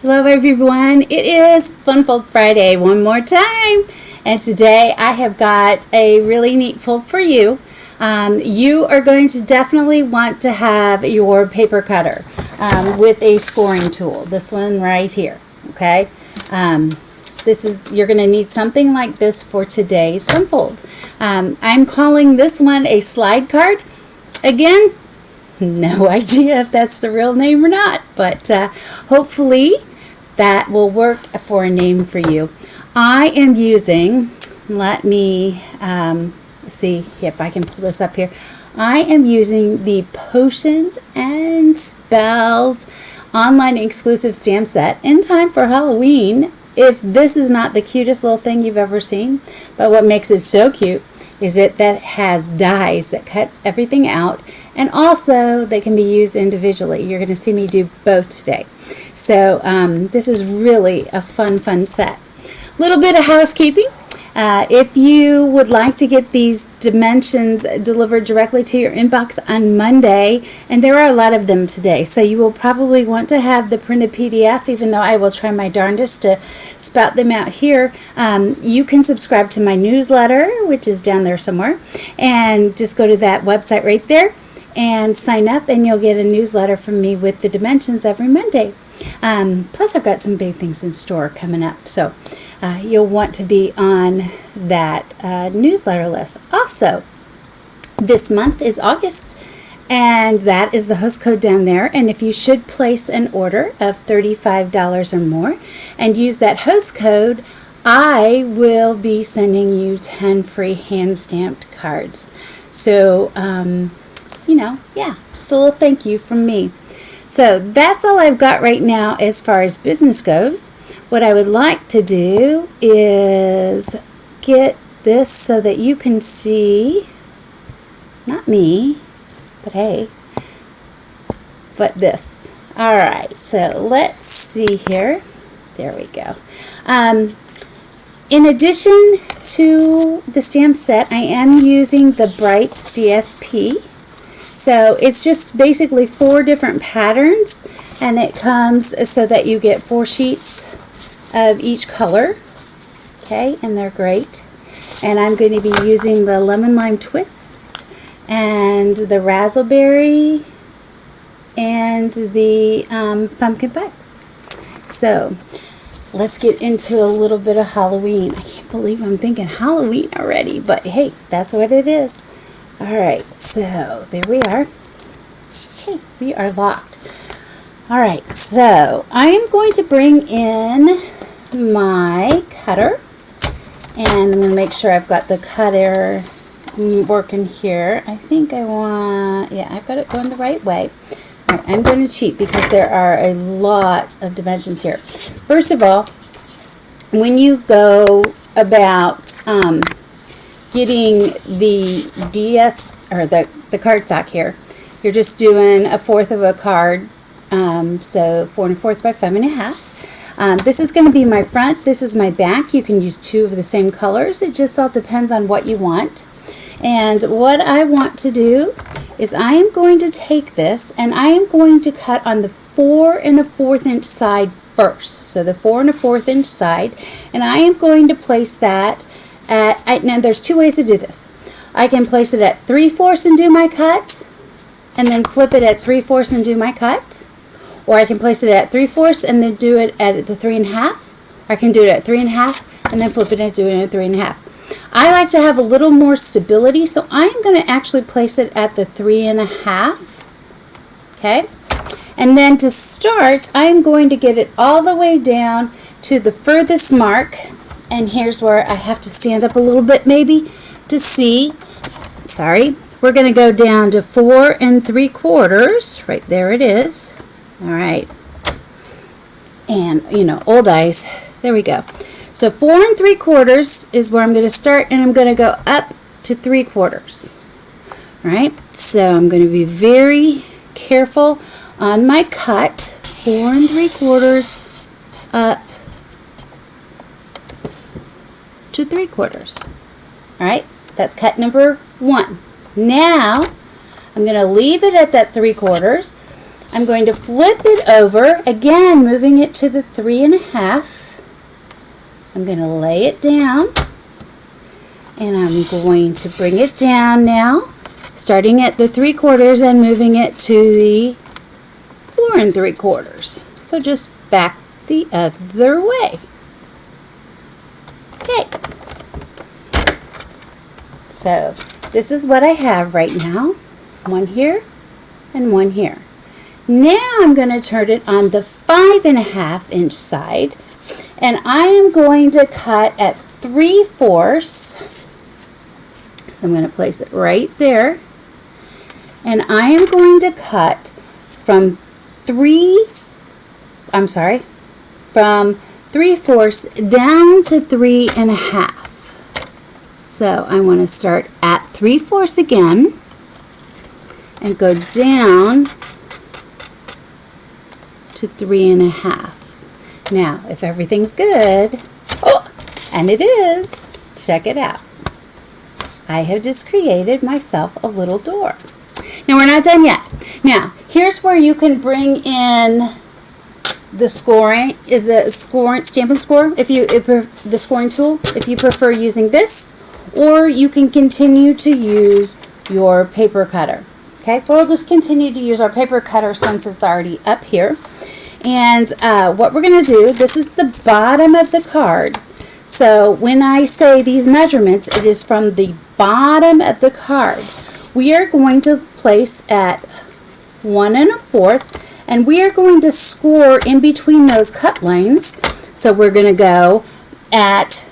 Hello everyone, it is Funfold Friday one more time, and today I have got a really neat fold for you. You are going to definitely want to have your paper cutter with a scoring tool, this one right here, okay? You're going to need something like this for today's Funfold. I'm calling this one a slide card. Again, no idea if that's the real name or not, but hopefully that will work for a name for you. I am using, let me see if I can pull this up here. I am using the Potions and Spells online exclusive stamp set in time for Halloween. If this is not the cutest little thing you've ever seen, but what makes it so cute is that it has dies that cuts everything out, and also they can be used individually. You're going to see me do both today. So this is really a fun set. Little bit of housekeeping. If you would like to get these dimensions delivered directly to your inbox on Monday, and there are a lot of them today, so you will probably want to have the printed PDF, even though I will try my darndest to spout them out here. You can subscribe to my newsletter, which is down there somewhere, and just go to that website right there and sign up, and you'll get a newsletter from me with the dimensions every Monday. Plus I've got some big things in store coming up, so you'll want to be on that newsletter list. Also, this month is August, and that is the host code down there, and if you should place an order of $35 or more and use that host code, I will be sending you 10 free hand-stamped cards. So, just a little thank you from me. So that's all I've got right now as far as business goes. What I would like to do is get this so that you can see, not me, but hey, but this. All right, so let's see here. There we go. In addition to the stamp set, I am using the Brights DSP. So it's just basically 4 different patterns, and it comes so that you get 4 sheets of each color. Okay, and they're great. And I'm going to be using the Lemon Lime Twist and the Razzleberry and the Pumpkin Pie. So let's get into a little bit of Halloween. I can't believe I'm thinking Halloween already, but hey, that's what it is. Alright, so there we are. Okay, we are locked. Alright, so I am going to bring in my cutter, and I'm going to make sure I've got the cutter working here. I think I've got it going the right way. Alright, I'm going to cheat because there are a lot of dimensions here. First of all, when you go about getting the DS or the cardstock here, you're just doing 1/4 of a card, so 4 1/4 by 5 1/2. This is going to be my front. This is my back. You can use 2 of the same colors. It just all depends on what you want. And what I want to do is I am going to take this and I am going to cut on the 4 1/4 inch side first. So the 4 1/4 inch side, and I am going to place that now there's 2 ways to do this. I can place it at 3/4 and do my cut, and then flip it at 3/4 and do my cut, or I can place it at 3/4 and then do it at the 3 1/2. I can do it at 3 1/2 and then flip it and do it at 3 1/2. I like to have a little more stability, so I'm going to actually place it at the 3 1/2. Okay, and then to start, I'm going to get it all the way down to the furthest mark. And here's where I have to stand up a little bit maybe to see. Sorry. We're going to go down to 4 3/4. Right there it is. All right. And, old eyes. There we go. So 4 3/4 is where I'm going to start, and I'm going to go up to 3/4. All right. So I'm going to be very careful on my cut. 4 3/4 up to 3/4. All right, that's cut number 1. Now I'm going to leave it at that 3/4. I'm going to flip it over, again moving it to the 3.5. I'm going to lay it down, and I'm going to bring it down now, starting at the 3/4 and moving it to the 4 3/4. So just back the other way. Okay. So this is what I have right now. One here and one here. Now I'm going to turn it on the 5.5 inch side, and I am going to cut at 3/4. So I'm going to place it right there, and I am going to cut from 3/4 down to 3.5. So I want to start at 3/4 again and go down to 3.5. Now, if everything's good, oh, and it is, check it out. I have just created myself a little door. Now, we're not done yet. Now, here's where you can bring in the stamp and score, the scoring tool, if you prefer using this, or you can continue to use your paper cutter. Okay, we'll just continue to use our paper cutter since it's already up here. And what we're going to do, this is the bottom of the card. So when I say these measurements, it is from the bottom of the card. We are going to place at 1 1/4, and we are going to score in between those cut lines. So we're going to go at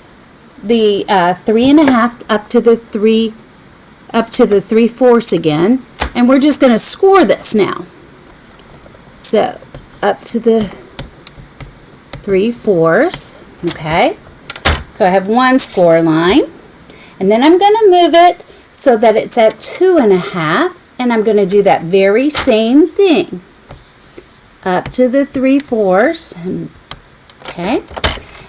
the 3.5 up to the 3/4 again, and we're just going to score this now. So up to the 3/4. Okay, so I have one score line, and then I'm going to move it so that it's at 2.5, and I'm going to do that very same thing up to the 3/4. Okay,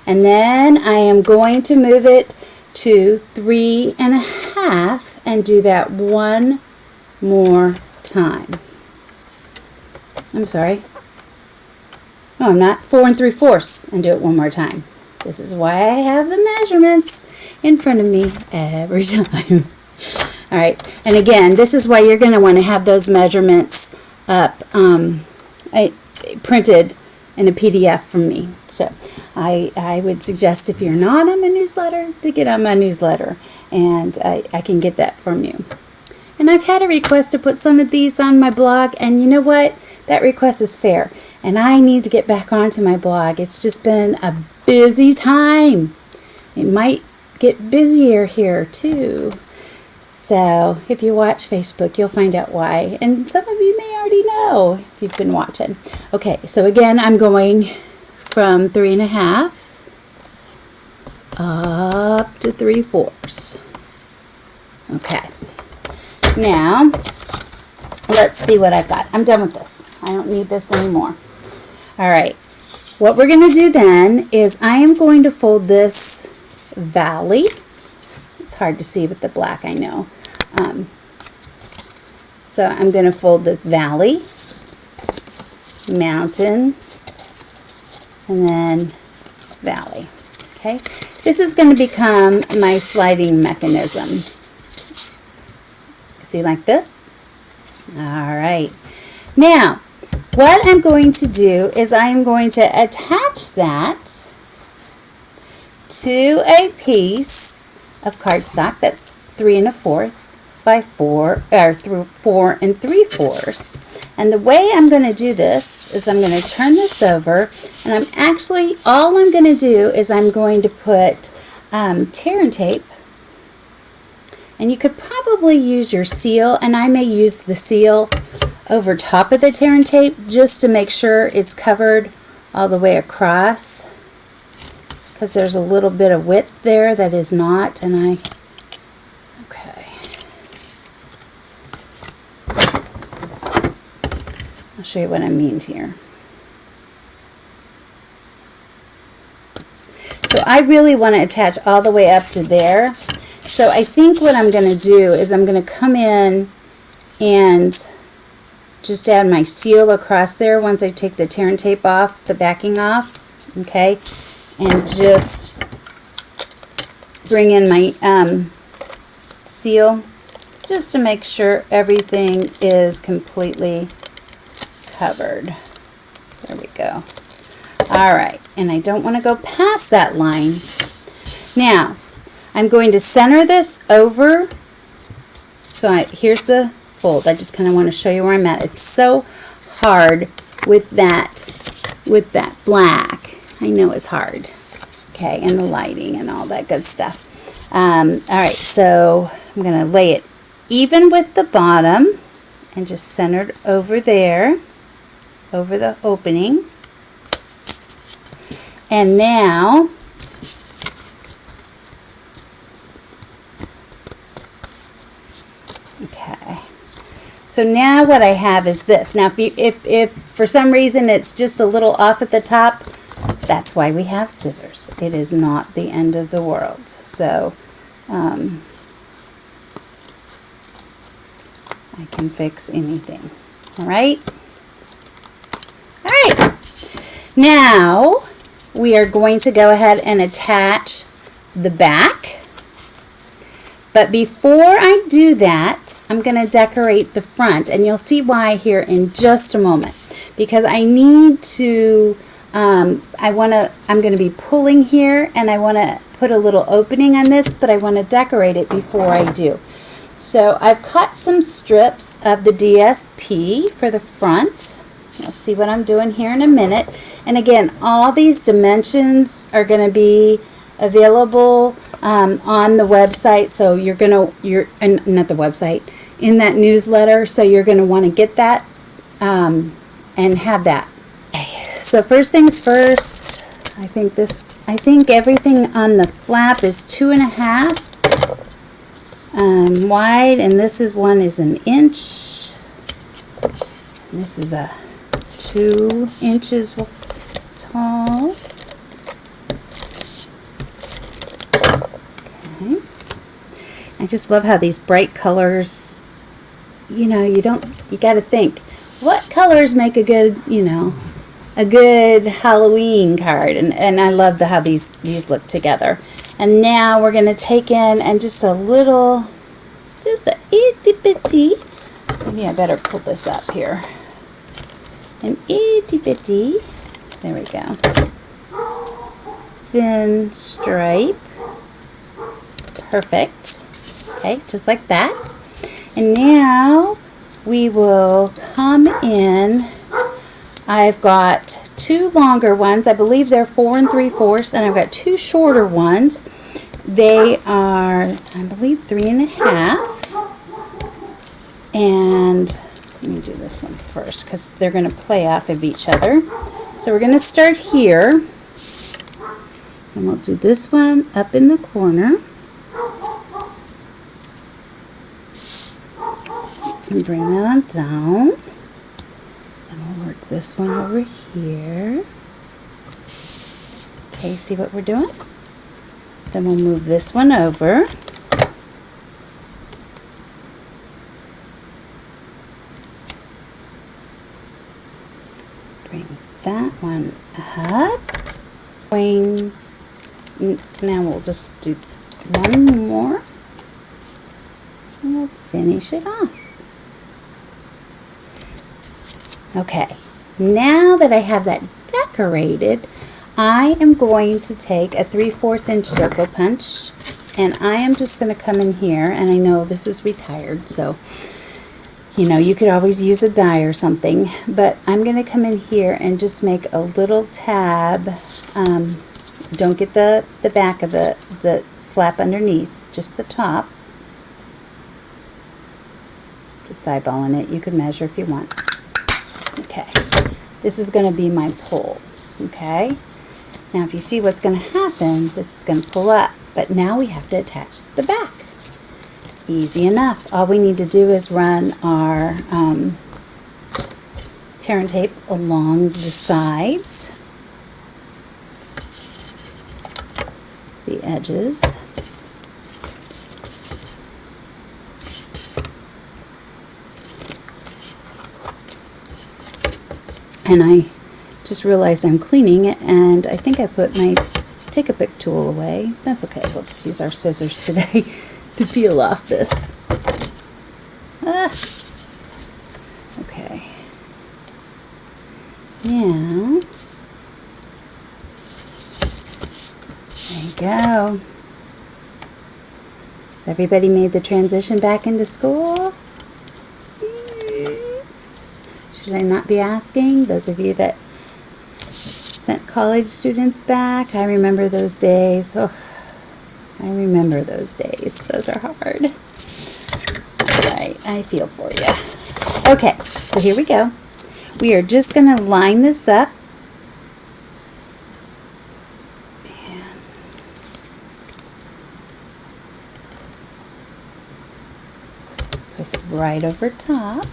and then I am going to move it to 3.5 and do that one more time. I'm sorry. No, I'm not. 4 3/4, and do it one more time. This is why I have the measurements in front of me every time. All right, and again, this is why you're going to want to have those measurements up, printed in a PDF from me. So I would suggest, if you're not on my newsletter, to get on my newsletter, and I can get that from you. And I've had a request to put some of these on my blog, and you know what? That request is fair, and I need to get back onto my blog. It's just been a busy time. It might get busier here too. So if you watch Facebook, you'll find out why. And some of you may already know if you've been watching. Okay, so again, I'm going from 3.5 up to 3/4. Okay. Now, let's see what I've got. I'm done with this. I don't need this anymore. All right. What we're going to do then is I am going to fold this valley. It's hard to see with the black, I know. So I'm going to fold this valley, mountain, and then valley. Okay. This is going to become my sliding mechanism. See, like this? All right. Now, what I'm going to do is I'm going to attach that to a piece of cardstock that's 3 1/4 by 4 3/4. And the way I'm going to do this is I'm going to turn this over, and all I'm going to do is I'm going to put tear and tape. And you could probably use your seal, and I may use the seal over top of the tear and tape just to make sure it's covered all the way across, because there's a little bit of width there that is not, and okay. I'll show you what I mean here. So I really want to attach all the way up to there. So I think what I'm going to do is I'm going to come in and just add my seal across there once I take the tear and tape off, the backing off, okay, and just bring in my seal just to make sure everything is completely covered. There we go. All right, and I don't want to go past that line. Now, I'm going to center this over. So here's the fold. I just kind of want to show you where I'm at. It's so hard with that black. I know it's hard. Okay, and the lighting and all that good stuff. All right, so I'm going to lay it even with the bottom and just centered over there, over the opening. And now okay, so now what I have is this. Now if for some reason it's just a little off at the top, that's why we have scissors. It is not the end of the world. So I can fix anything. All right, now we are going to go ahead and attach the back. But before I do that, I'm going to decorate the front, and you'll see why here in just a moment. Because I need to, I'm going to be pulling here, and I want to put a little opening on this, but I want to decorate it before I do. So I've cut some strips of the DSP for the front. You'll see what I'm doing here in a minute. And again, all these dimensions are going to be available on the website. So not the website, in that newsletter. So you're going to want to get that and have that. Okay. So first things first, I think everything on the flap is 2.5 wide, and one is an inch. This is a 2 inches tall. Okay. I just love how these bright colors, you got to think, what colors make a good, a good Halloween card, and I love how these look together. And now we're going to take in and just a itty bitty, maybe I better pull this up here, an itty bitty, there we go, thin stripe, perfect, okay, just like that. And now we will come in. I've got 2 longer ones. I believe they're 4 3/4, and I've got 2 shorter ones. They are, I believe, 3.5. And let me do this one first because they're going to play off of each other. So we're going to start here, and we'll do this one up in the corner. And bring that on down. And we'll work this one over here. Okay, see what we're doing? Then we'll move this one over. Bring that one up. Now we'll just do one more. And we'll finish it off. Okay, now that I have that decorated, I am going to take a 3/4 inch circle punch, and I am just going to come in here, and I know this is retired, so you could always use a die or something, but I'm going to come in here and just make a little tab. Don't get the back of the flap underneath, just the top. Just eyeballing it. You can measure if you want. Okay, this is going to be my pull. Okay, now if you see what's going to happen, this is going to pull up, but now we have to attach the back. Easy enough. All we need to do is run our tear and tape along the sides, the edges. and I just realized I'm cleaning it, and I think I put my Take-A-Pick tool away. That's okay, we'll just use our scissors today to peel off this. Okay. Now, there you go. Has everybody made the transition back into school? Should I not be asking? Those of you that sent college students back, I remember those days. Oh, I remember those days. Those are hard. All right, I feel for you. Okay, so here we go. We are just going to line this up. And place it right over top.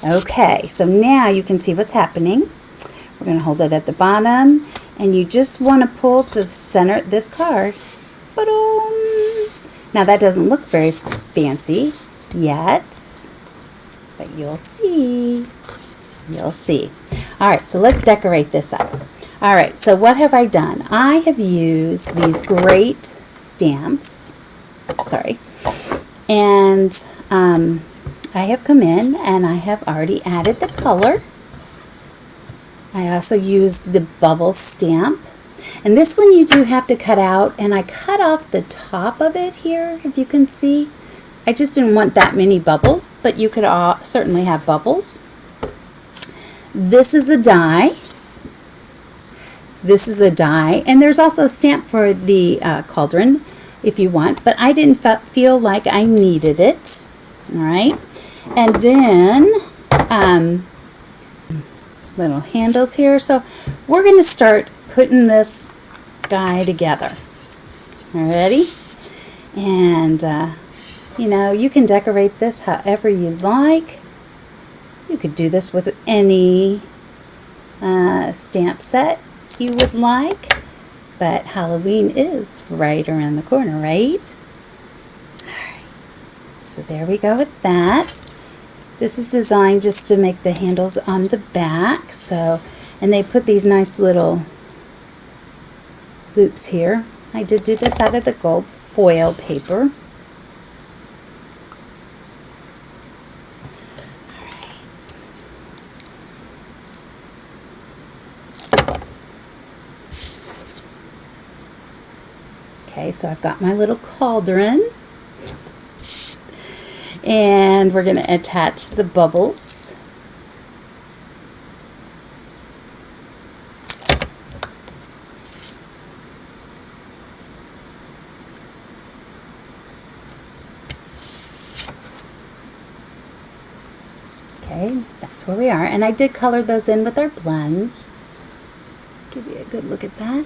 Okay, so now you can see what's happening. We're going to hold it at the bottom, and you just want to pull to the center this card. Ba-dum. Now that doesn't look very fancy yet, but you'll see. You'll see. All right, so let's decorate this up. All right, so what have I done? I have used these great stamps. Sorry. And I have come in and I have already added the color. I also used the bubble stamp. And this one you do have to cut out, and I cut off the top of it here, if you can see. I just didn't want that many bubbles, but you could certainly have bubbles. This is a die. This is a die, and there's also a stamp for the cauldron if you want, but I didn't feel like I needed it. All right, and then little handles here. So we're going to start putting this guy together. Alrighty, and you know, you can decorate this however you like. You could do this with any stamp set you would like, but Halloween is right around the corner, right? Alright, so there we go with that. This is designed just to make the handles on the back, so, and they put these nice little loops here. I did do this out of the gold foil paper. Okay, so I've got my little cauldron, and we're going to attach the bubbles. Okay, that's where we are, and I did color those in with our blends. Give you a good look at that.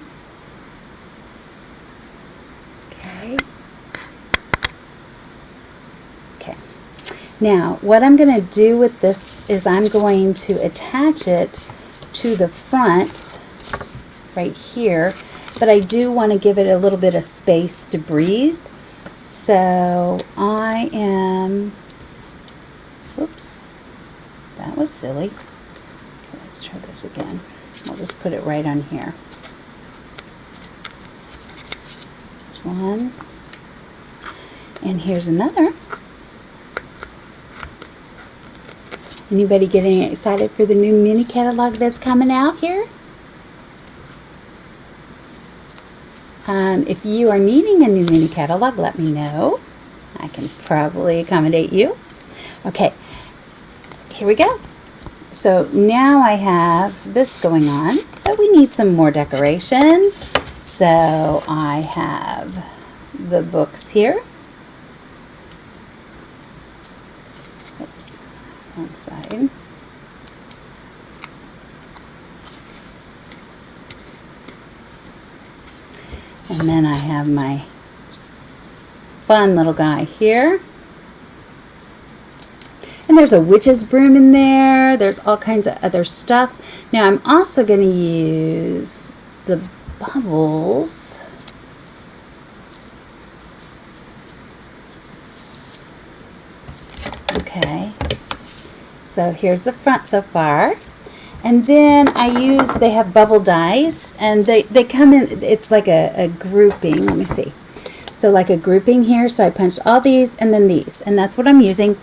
Okay, now what I'm going to do with this is I'm going to attach it to the front right here, but I do want to give it a little bit of space to breathe. So I am, oops, that was silly. Okay, let's try this again. I'll just put it right on here. There's one, and here's another. Anybody getting excited for the new mini catalog that's coming out here? If you are needing a new mini catalog, let me know. I can probably accommodate you. Okay, here we go. So now I have this going on, but we need some more decoration. So I have the books here. Oops, one side. And then I have my fun little guy here. And there's a witch's broom in there. There's all kinds of other stuff. Now I'm also going to use the bubbles. Okay. So here's the front so far. And then they have bubble dies, and they come in, it's like a grouping. Let me see. So like a grouping here. So I punched all these and then these. And that's what I'm using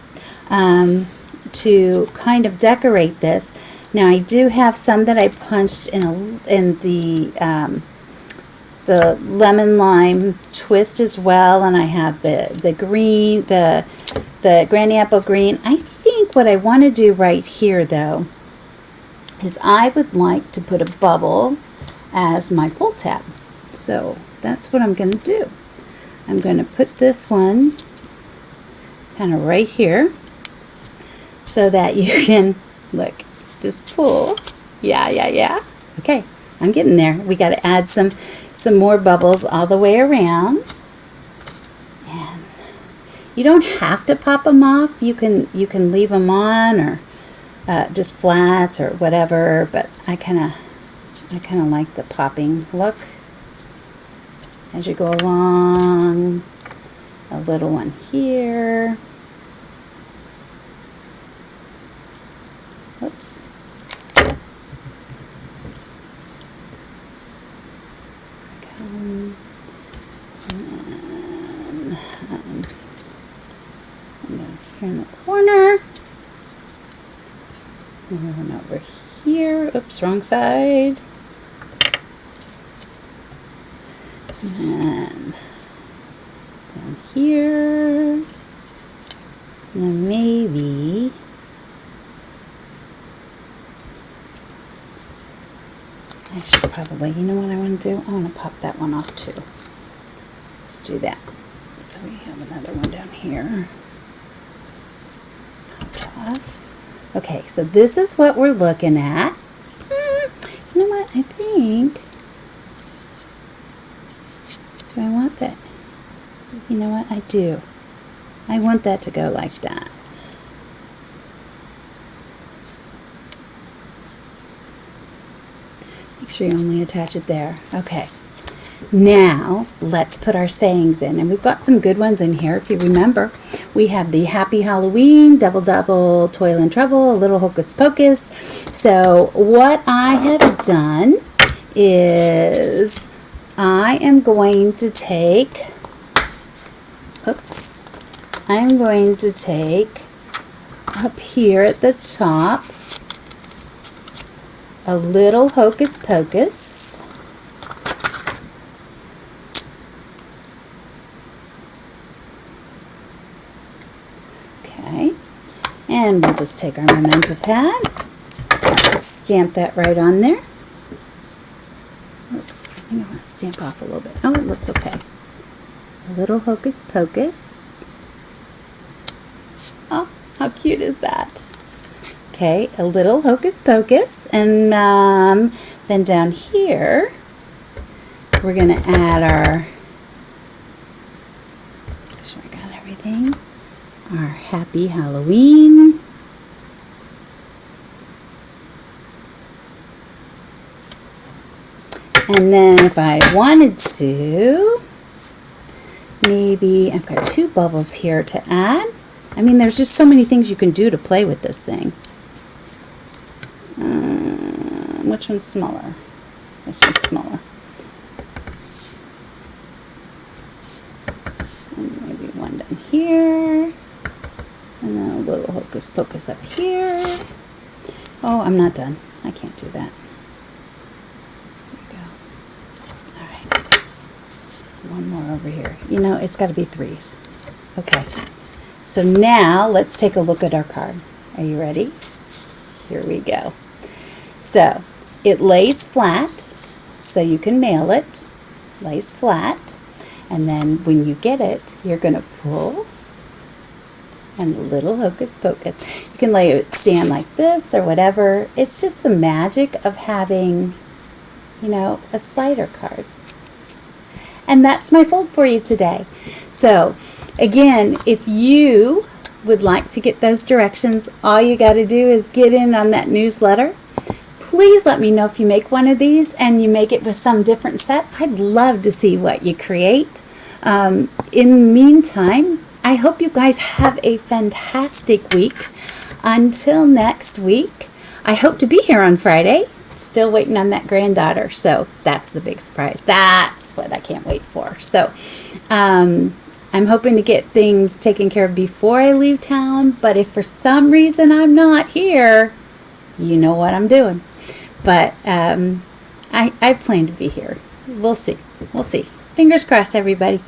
to kind of decorate this. Now I do have some that I punched in the lemon lime twist as well. And I have the green, the Granny Apple green. I think what I want to do right here though is I would like to put a bubble as my pull tab. So that's what I'm going to do. I'm going to put this one kind of right here so that you can, look, just pull. Yeah. Okay, I'm getting there. We got to add some more bubbles all the way around. And you don't have to pop them off. You can leave them on or just flat or whatever, but I kind of like the popping look as you go along. A little one here. Oops. And here in the corner. And one over here. Oops, wrong side. And then down here. And then maybe I should probably, you know what I want to do? I want to pop that one off too. Let's do that. So we have another one down here. Popped off. Okay, so this is what we're looking at. You know what? I think, do I want that? You know what? I do. I want that to go like that. Make sure you only attach it there. Okay. Now, let's put our sayings in. And we've got some good ones in here. If you remember, we have the Happy Halloween, Double Double, Toil and Trouble, a Little Hocus Pocus. So what I have done is I am going to take, I'm going to take up here at the top a little Hocus Pocus. Okay, and we'll just take our Memento pad, stamp that right on there. Oops, I think I want to stamp off a little bit. Oh, it looks okay. A little Hocus Pocus. Oh, how cute is that? Okay, a little Hocus Pocus, and then down here we're going to add our, make sure I got everything, our Happy Halloween. And then if I wanted to, maybe, I've got 2 bubbles here to add. I mean, there's just so many things you can do to play with this thing. Which one's smaller? This one's smaller. And maybe one down here. And then a little Hocus Pocus up here. Oh, I'm not done. I can't do that. There we go. Alright. One more over here. You know, it's got to be 3s. Okay. So now let's take a look at our card. Are you ready? Here we go. So it lays flat, so you can mail it. Lays flat. And then when you get it, you're going to pull and a little Hocus Pocus. You can lay it stand like this or whatever. It's just the magic of having, you know, a slider card. And that's my fold for you today. So again, if you would like to get those directions, all you got to do is get in on that newsletter. Please let me know if you make one of these and you make it with some different set. I'd love to see what you create. In the meantime, I hope you guys have a fantastic week. Until next week, I hope to be here on Friday. Still waiting on that granddaughter, so that's the big surprise. That's what I can't wait for. So I'm hoping to get things taken care of before I leave town, but if for some reason I'm not here, you know what I'm doing. But I plan to be here. We'll see. We'll see. Fingers crossed, everybody.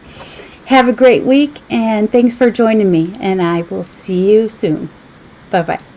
Have a great week, and thanks for joining me, and I will see you soon. Bye-bye.